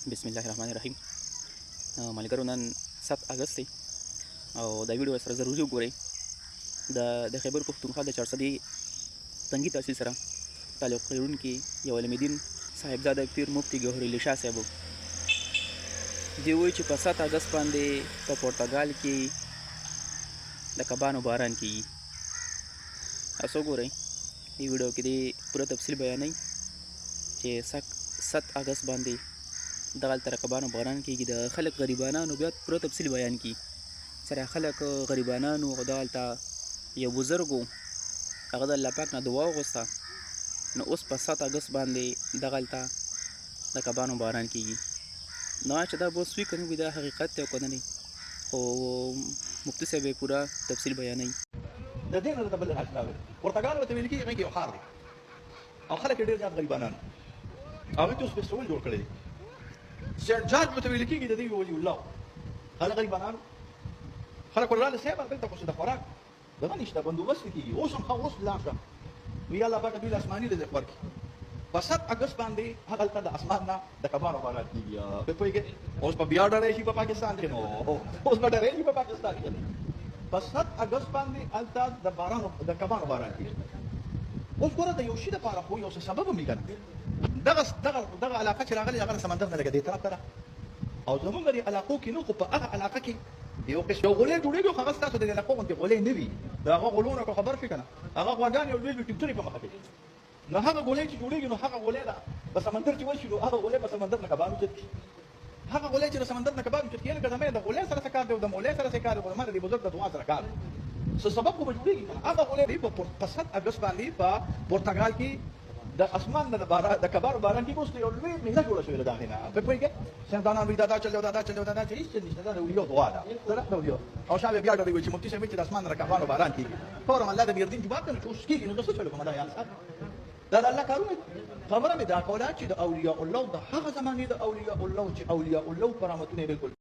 بسم الله الرحمن الرحیم. ملګرو نن 7 اگست دی او دا ویډیو سره ضروري وګورئ. د خیبر پښتونخوا د 400 تنګي تحصیل سره تعلق لرونکي یو علمدین صاحبزاده پیر مفتی ګوهر علي شاه صاحب دی وایي چې په 7 اگست باندې په پرتګال کې د کبانو باران کیږي. تاسو وګورئ دې ویډیو کې د پوره تفصیل بیانوي چې 7 اگست باندې دغلته رقبانو باران کیږي. د خلک غریبانانو بیا پوره تفصیل بیان کی سره خلک غریبانانو او دغلته یو بزرګ هغه د الله پاک نه دعا وغوښته نو اوس په 7 اگست باندې دغلته د کبانو باران کیږي. نو چې دا بوس وی کنه وي دا حقیقت ته کنه نه او مفتی صاحب پوره تفصیل بیانوي. د دې نه د بل راځي پرتګال ته ویل کېږي یو خار دی او خلک ډېر زیات غریبانان هغه ته اوس په سوال جوړ کړی سیټ جارج ته ویل کېږي د دې ولی الله خلک غریبانان خلک ورته سیبر دلته کوڅه د خوراک دغه نشته بندوبست کېږي اوس هم خو اوس لاشه وی الله پاک دې آسماني رزق ورکړي. په 7 اگست باندې هغه تل د اسمان نه د کبانو باران کېږي. په پوهېږئ اوس په بیا ډارې شي په پاکستان کې نو اوس په ډارې شي په پاکستان کې په 7 اگست باندې هلته د کبانو باران کېږي. اوس ګوره د یو شي دپاره خو یو څه سبب هم وي که نه دغه علاقه چې راغلې هغه سمندر نه لګه دې طرف ته ده او زمونږ دې علاقو کې نو خو په هغه علاقه کې یو قسم یو غولې جوړېږي خو هغه ستاسو د دې علاقو غوندې غولې نه وي. د هغه غولو نه خو خبر شئ که نه هغه غواګانې او لوی ټکټرې په مخه کوي نو هغه غولې چې جوړېږي نو هغه غولې ده په سمندر کې وشي نو هغه غولې په سمندر نه کبانو چت هغه غولې چې د سمندر نه کبانو چت کېږي که د غولې سره څه کار دی او د مولې سره څه کار دی خو د دې بزرګ د دعا سره کار څه سبب خو به جوړېږي هغه غولې په 7 اگست باندې په پرتګال کې د اسمان نه د کبانو باران کې اوس یو لوی میله جوړه شوې ده د هغې نه په پوهېږئ سیندانان وایي دا چل دا چې هېڅ چل نشته دا د ولیو دعا ده او شاه بیا ډېر وایي چې مفتي صاحب وایي چې د اسمان نه د کبانو باران کېږي فورا الله د میردین جومات ته چې اوس کېږي نو زه څه چلو کومه دا یار صاحب دا د الله کارونه خبره مې دا کوله چې د اولیاء الله د هغه زمانې د اولیاء الله چې اولیاء الله کرامتونه یې بلکل